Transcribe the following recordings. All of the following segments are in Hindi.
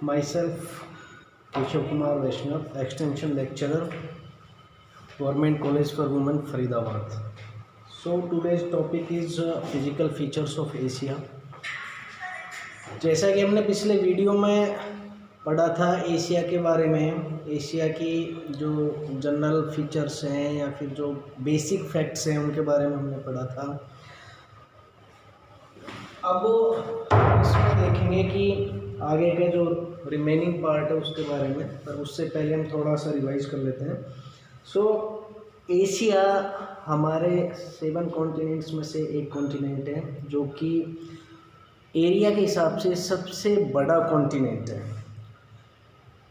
Myself, Keshav Kumar Vaishnav, Extension Lecturer, Government College for Women, Faridabad. So today's topic is physical features of Asia. जैसा कि हमने पिछले वीडियो में पढ़ा था एशिया के बारे में, एशिया की जो जनरल फीचर्स हैं या फिर जो बेसिक फैक्ट्स हैं उनके बारे में हमने पढ़ा था। अब इसमें देखेंगे कि आगे के जो रिमेनिंग पार्ट है उसके बारे में, पर उससे पहले हम थोड़ा सा रिवाइज कर लेते हैं। एशिया हमारे 7 कॉन्टिनेंट्स में से एक कॉन्टिनेंट है जो कि एरिया के हिसाब से सबसे बड़ा कॉन्टिनेंट है।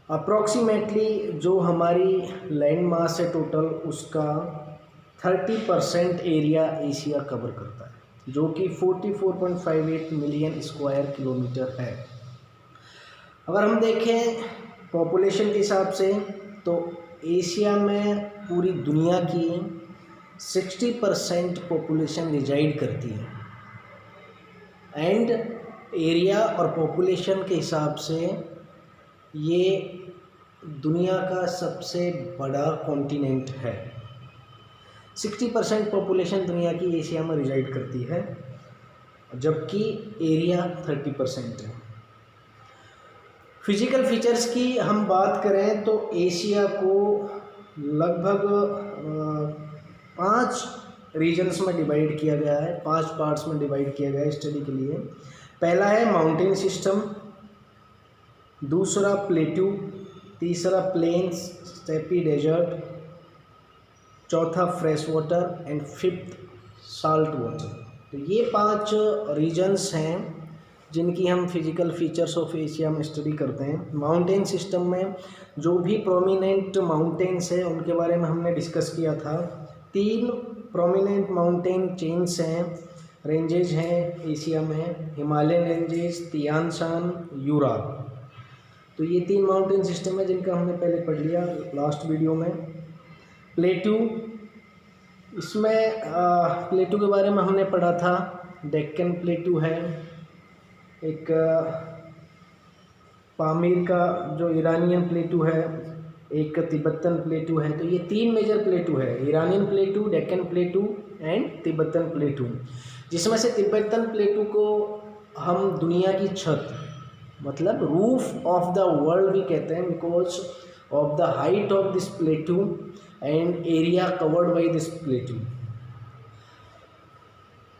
अप्रॉक्सीमेटली जो हमारी लैंड मास है टोटल, उसका 30% एरिया एशिया कवर करता है, जो कि 44.58 मिलियन स्क्वायर किलोमीटर है। अगर हम देखें पॉपुलेशन के हिसाब से तो एशिया में पूरी दुनिया की 60% पॉपुलेशन रिजाइड करती है एंड एरिया और पॉपुलेशन के हिसाब से ये दुनिया का सबसे बड़ा कॉन्टिनेंट है। 60% पॉपुलेशन दुनिया की एशिया में रिजाइड करती है, जबकि एरिया 30% है। फिजिकल फीचर्स की हम बात करें तो एशिया को लगभग 5 रीजन्स में डिवाइड किया गया है, 5 पार्ट्स में डिवाइड किया गया है स्टडी के लिए। पहला है माउंटेन सिस्टम, दूसरा प्लेट्यू, तीसरा प्लेन्स, स्टेपी डेजर्ट, चौथा fresh water and 5th salt water. तो ये 5 रीजन्स हैं जिनकी हम फिजिकल फीचर्स ऑफ एशिया में स्टडी करते हैं। माउंटेन सिस्टम में जो भी प्रोमिनेंट माउंटेन्स हैं उनके बारे में हमने डिस्कस किया था। 3 प्रोमिनेंट माउंटेन चेन्स हैं, रेंजेज हैं एशिया में, Himalayan ranges, Tian Shan, Ural. तो ये 3 माउंटेन सिस्टम है जिनका हमने पहले पढ़ लिया लास्ट वीडियो में। प्लेट्यू, इसमें प्लेट्यू के बारे में हमने पढ़ा था। डेक्कन प्लेट्यू है, एक पामीर का जो ईरानियन प्लेट्यू है, एक तिब्बतन प्लेट्यू है। तो ये 3 मेजर प्लेट्यू है, Iranian plateau, Deccan plateau and Tibetan plateau, जिसमें से तिब्बतन प्लेट्यू को हम दुनिया की छत मतलब रूफ ऑफ द वर्ल्ड भी कहते हैं, because of the height of this plateau and area covered by this plateau.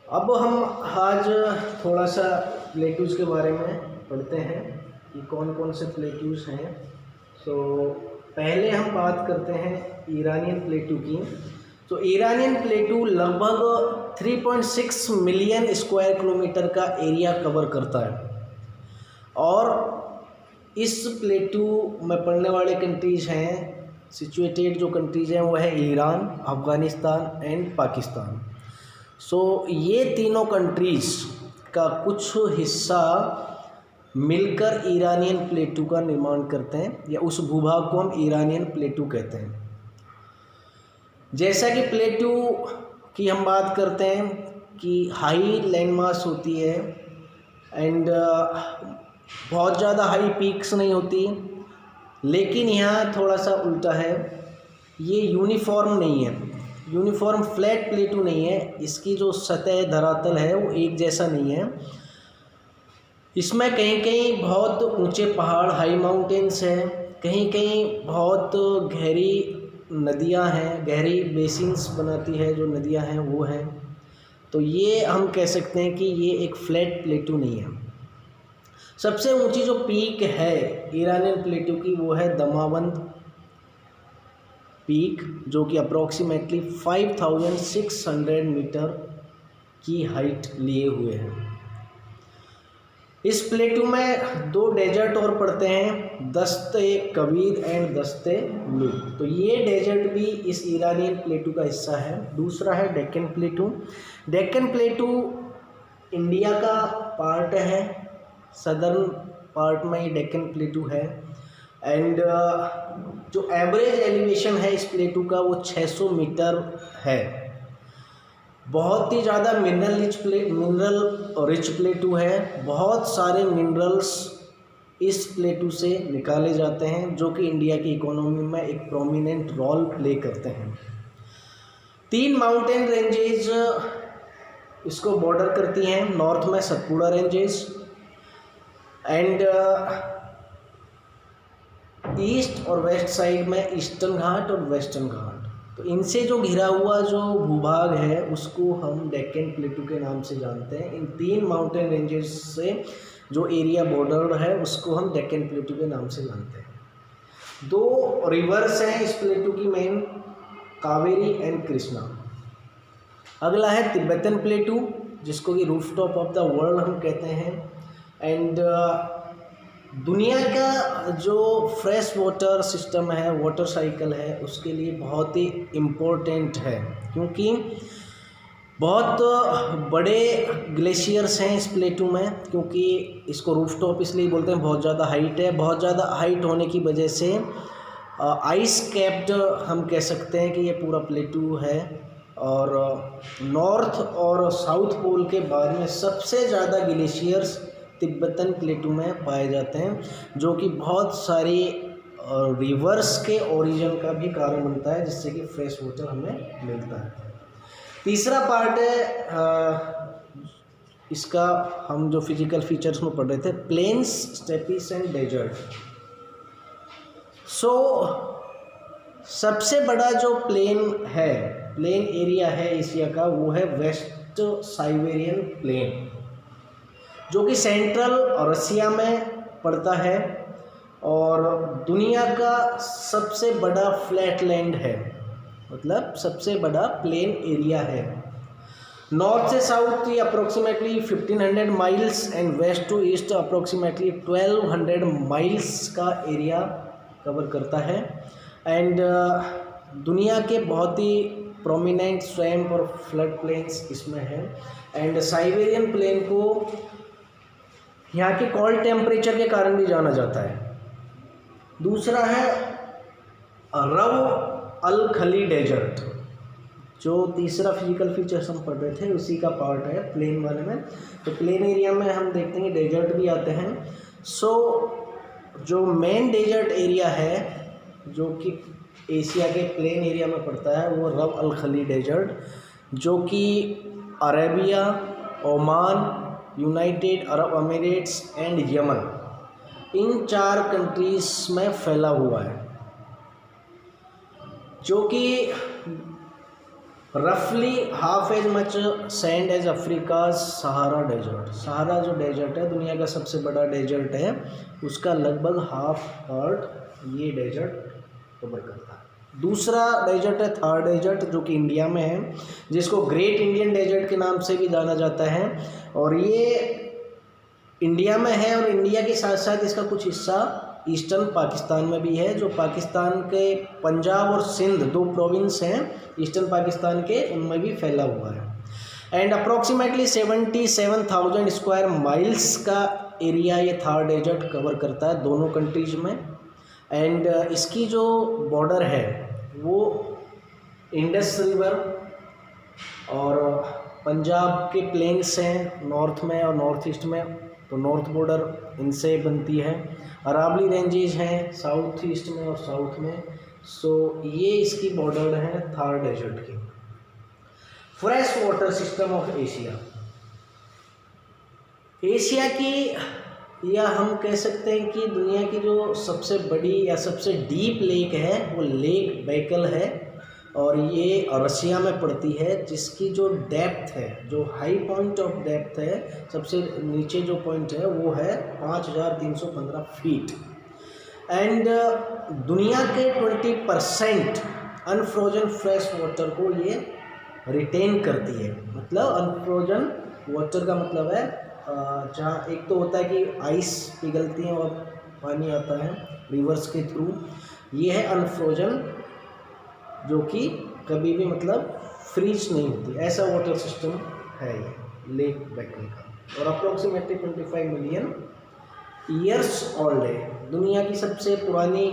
अब हम आज थोड़ा सा प्लेट्यूज़ के बारे में पढ़ते हैं कि कौन कौन से प्लेट्यूज़ हैं। पहले हम बात करते हैं ईरानियन प्लेट्यू की। तो ईरानियन प्लेट्यू लगभग 3.6 मिलियन स्क्वायर किलोमीटर का एरिया कवर करता है, और इस प्लेट्यू में पड़ने वाले कंट्रीज़ हैं, सिचुएटेड जो कंट्रीज़ हैं वो है ईरान, अफ़गानिस्तान एंड पाकिस्तान। ये तीनों कंट्रीज़ का कुछ हिस्सा मिलकर ईरानियन प्लेट्यू का निर्माण करते हैं, या उस भूभाग को हम ईरानियन प्लेट्यू कहते हैं। जैसा कि प्लेट्यू की हम बात करते हैं कि हाई लैंड मास होती है एंड बहुत ज़्यादा हाई पीक्स नहीं होती, लेकिन यहाँ थोड़ा सा उल्टा है, ये यूनिफॉर्म नहीं है, यूनिफॉर्म फ्लैट प्लेट्यू नहीं है। इसकी जो सतह धरातल है वो एक जैसा नहीं है। इसमें कहीं कहीं बहुत ऊंचे पहाड़, हाई माउंटेन्स हैं, कहीं कहीं बहुत गहरी नदियां हैं, गहरी बेसिन्स बनाती है जो नदियां हैं वो हैं। तो ये हम कह सकते हैं कि ये एक फ्लैट प्लेट्यू नहीं है। सबसे ऊंची जो पीक है ईरानियन प्लेट्यू की वो है दमावंद पीक, जो कि अप्रॉक्सीमेटली 5600 मीटर की हाइट लिए हुए हैं। इस प्लेट्यू में 2 डेजर्ट और पड़ते हैं, दस्ते कबीर एंड दस्ते लू। तो ये डेजर्ट भी इस ईरानियन प्लेट्यू का हिस्सा है। दूसरा है Deccan plateau. Deccan plateau India का पार्ट है, सदर्न पार्ट में ही डेक्कन प्लेट्यू है एंड जो एवरेज एलिवेशन है इस प्लेट्यू का वो 600 मीटर है। बहुत ही ज़्यादा मिनरल रिच प्लेट्यू है। बहुत सारे मिनरल्स इस प्लेटू से निकाले जाते हैं, जो कि इंडिया की इकोनॉमी में एक प्रोमिनेंट रोल प्ले करते हैं। 3 माउंटेन रेंजेस इसको बॉर्डर करती हैं। नॉर्थ में सतपुड़ा रेंजेस एंड ईस्ट और वेस्ट साइड में ईस्टर्न घाट और वेस्टर्न घाट। तो इनसे जो घिरा हुआ जो भूभाग है उसको हम डेक्कन प्लेटू के नाम से जानते हैं। इन 3 माउंटेन रेंजेस से जो एरिया बॉर्डर है उसको हम डेक्कन प्लेटू के नाम से जानते हैं। 2 रिवर्स हैं इस प्लेटू की मेन, कावेरी एंड कृष्णा। अगला है तिब्बतन प्लेटू, जिसको कि roof top of the world हम कहते हैं। एंड दुनिया का जो फ्रेश वाटर सिस्टम है, वाटर साइकिल है, उसके लिए बहुत ही इम्पोर्टेंट है, क्योंकि बहुत बड़े ग्लेशियर्स हैं इस प्लेटू में। क्योंकि इसको रूफ टॉप इसलिए बोलते हैं, बहुत ज़्यादा हाइट है। बहुत ज़्यादा हाइट होने की वजह से आइस कैप्ड हम कह सकते हैं कि ये पूरा प्लेटू है। और नॉर्थ और साउथ पोल के बाद में सबसे ज़्यादा ग्लेशियर्स तिब्बतन प्लेटू में पाए जाते हैं, जो कि बहुत सारी रिवर्स के ओरिजिन का भी कारण बनता है, जिससे कि फ्रेश वाटर हमें मिलता है। तीसरा पार्ट है इसका, हम जो फिजिकल फीचर्स में पढ़ रहे थे, प्लेन्स, स्टेपीज एंड डेजर्ट। सबसे बड़ा जो प्लेन एरिया है एशिया का, वो है वेस्ट साइबेरियन प्लेन, जो कि सेंट्रल रसिया में पड़ता है और दुनिया का सबसे बड़ा फ्लैट लैंड है, मतलब सबसे बड़ा प्लेन एरिया है। नॉर्थ से साउथ ये approximately 1500 miles and west to east approximately 1200 miles का एरिया कवर करता है। एंड दुनिया के बहुत ही प्रोमिनेंट स्वैम्प और फ्लड प्लेन्स इसमें है। एंड साइबेरियन प्लेन को यहाँ के कोल्ड टेम्परेचर के कारण भी जाना जाता है। दूसरा है रव अल खली डेजर्ट, जो तीसरा फिजिकल फीचर्स हम पढ़ रहे थे उसी का पार्ट है प्लेन वाले में। तो प्लेन एरिया में हम देखते हैं डेजर्ट भी आते हैं। जो मेन डेजर्ट एरिया है जो कि एशिया के प्लेन एरिया में पड़ता है, वो रव अल खली डेजर्ट, जो कि Arabia, Oman, United Arab Emirates and Yemen, इन 4 कंट्रीज में फैला हुआ है, जो कि रफली half as much sand as Africa Sahara desert. Sahara जो डेजर्ट है, दुनिया का सबसे बड़ा डेजर्ट है, उसका लगभग हाफ पार्ट ये डेजर्ट कवर करता है। दूसरा डेजर्ट है थार डेजर्ट, जो कि इंडिया में है, जिसको ग्रेट इंडियन डेजर्ट के नाम से भी जाना जाता है। और ये इंडिया में है, और इंडिया के साथ साथ इसका कुछ हिस्सा ईस्टर्न पाकिस्तान में भी है, जो पाकिस्तान के पंजाब और सिंध 2 प्रोविंस हैं ईस्टर्न पाकिस्तान के, उनमें भी फैला हुआ है। एंड अप्रॉक्सीमेटली 77,000 स्क्वायर माइल्स का एरिया ये थार डेजर्ट कवर करता है दोनों कंट्रीज में। एंड इसकी जो बॉर्डर है वो इंडस रिवर और पंजाब के प्लेन्स हैं नॉर्थ में और नॉर्थ ईस्ट में, तो नॉर्थ बॉर्डर इनसे बनती है। अरावली रेंजेस हैं साउथ ईस्ट में और साउथ में। ये इसकी बॉर्डर है थार डेजर्ट की। Fresh water system of Asia की, या हम कह सकते हैं कि दुनिया की जो सबसे बड़ी या सबसे डीप लेक है वो लेक बैकल है, और ये रसिया में पड़ती है, जिसकी जो डेप्थ है, जो हाई पॉइंट ऑफ डेप्थ है, सबसे नीचे जो पॉइंट है वो है 5315 फीट। एंड दुनिया के 20% अनफ्रोजन फ्रेश वाटर को ये रिटेन करती है। मतलब अनफ्रोजन वाटर का मतलब है जहाँ एक तो होता है कि आइस पिघलती है और पानी आता है रिवर्स के थ्रू, ये है अनफ्रोजन, जो कि कभी भी मतलब फ्रीज नहीं होती, ऐसा वाटर सिस्टम है ये लेक बैकल का। और अप्रोक्सीमेटली 25 मिलियन ईयर्स ओल्ड है, दुनिया की सबसे पुरानी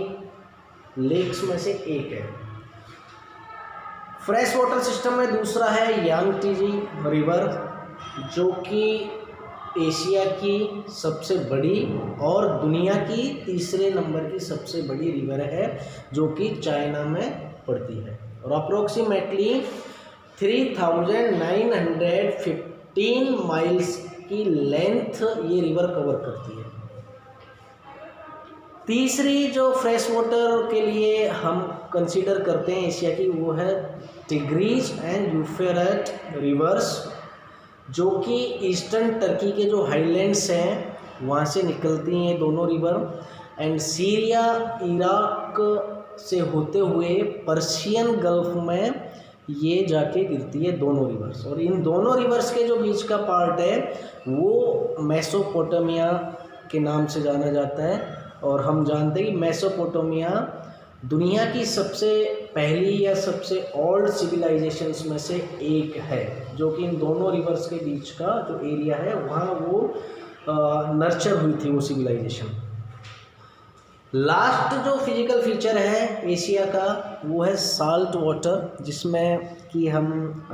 लेक्स में से एक है। फ्रेश वाटर सिस्टम में दूसरा है यांगटीजी रिवर, जो कि एशिया की सबसे बड़ी और दुनिया की तीसरे नंबर की सबसे बड़ी रिवर है, जो कि चाइना में पड़ती है और अप्रोक्सीमेटली 3915 माइल्स की लेंथ ये रिवर कवर करती है। तीसरी जो फ्रेश वाटर के लिए हम कंसीडर करते हैं एशिया की, वो है टिग्रीज एंड यूफ्रेट रिवर्स, जो कि ईस्टर्न टर्की के जो हाईलैंड्स हैं वहाँ से निकलती हैं दोनों रिवर, एंड सीरिया इराक से होते हुए पर्शियन गल्फ में ये जाके गिरती है दोनों रिवर्स। और इन दोनों रिवर्स के जो बीच का पार्ट है वो मेसोपोटामिया के नाम से जाना जाता है। और हम जानते हैं कि मेसोपोटामिया दुनिया की सबसे पहली या सबसे ओल्ड सिविलाइजेशंस में से एक है, जो कि इन दोनों रिवर्स के बीच का जो एरिया है वहाँ वो नर्चर हुई थी वो सिविलाइजेशन। लास्ट जो फिजिकल फीचर है एशिया का वो है साल्ट वाटर, जिसमें कि हम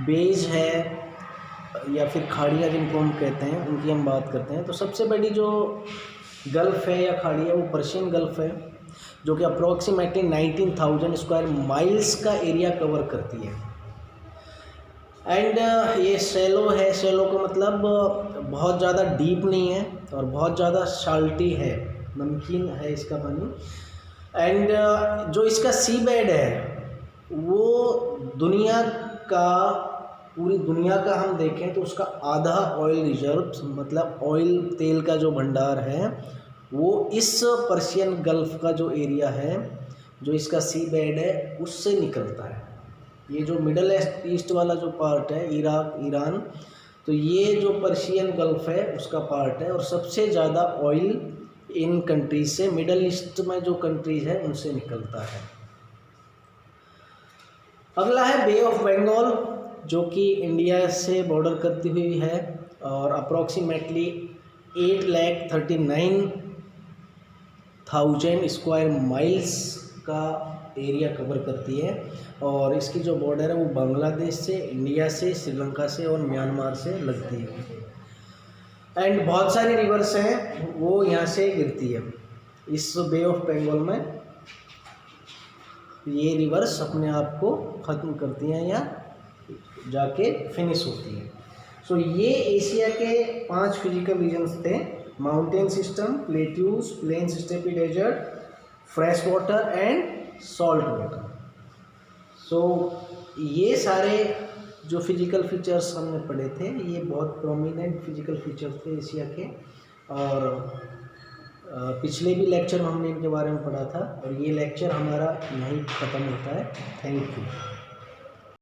बेज है या फिर खाड़ियाँ जिनको हम कहते हैं उनकी हम बात करते हैं। तो सबसे बड़ी जो गल्फ़ है या खाड़ी है वो पर्शियन गल्फ़ है, जो कि अप्रोक्सीमेटली 19,000 स्क्वायर माइल्स का एरिया कवर करती है। एंड ये शैलो है, शैलो का मतलब बहुत ज़्यादा डीप नहीं है और बहुत ज़्यादा साल्टी है, नमकीन है इसका पानी। एंड जो इसका सी बेड है वो दुनिया का, पूरी दुनिया का हम देखें तो उसका आधा ऑयल रिजर्व, मतलब ऑयल तेल का जो भंडार है वो इस पर्शियन गल्फ़ का जो एरिया है, जो इसका सी बेड है उससे निकलता है। ये जो मिडल ईस्ट वाला जो पार्ट है, इराक ईरान, तो ये जो पर्शियन गल्फ़ है उसका पार्ट है। और सबसे ज़्यादा ऑयल इन कंट्रीज से, मिडल ईस्ट में जो कंट्रीज है उनसे निकलता है। अगला है बे ऑफ बंगाल, जो कि इंडिया से बॉर्डर करती हुई है और अप्रॉक्सीमेटली 8,39,000 स्क्वायर माइल्स का एरिया कवर करती है। और इसकी जो बॉर्डर है वो बांग्लादेश से, इंडिया से, श्रीलंका से और म्यांमार से लगती है। एंड बहुत सारी रिवर्स हैं वो यहाँ से गिरती है इस बे ऑफ बंगाल में। ये रिवर्स अपने आप को ख़त्म करती हैं या जाके फिनिश होती है। सो ये एशिया के 5 फिजिकल रीजन्स थे: mountain system, plateaus, plains, steppe desert, fresh water and salt water. So ये सारे जो फिजिकल फीचर्स हमने पढ़े थे ये बहुत प्रोमिनेंट फिजिकल फीचर्स थे एशिया के, और पिछले भी लेक्चर में हमने इनके बारे में पढ़ा था और ये लेक्चर हमारा यहीं ख़त्म होता है। Thank you.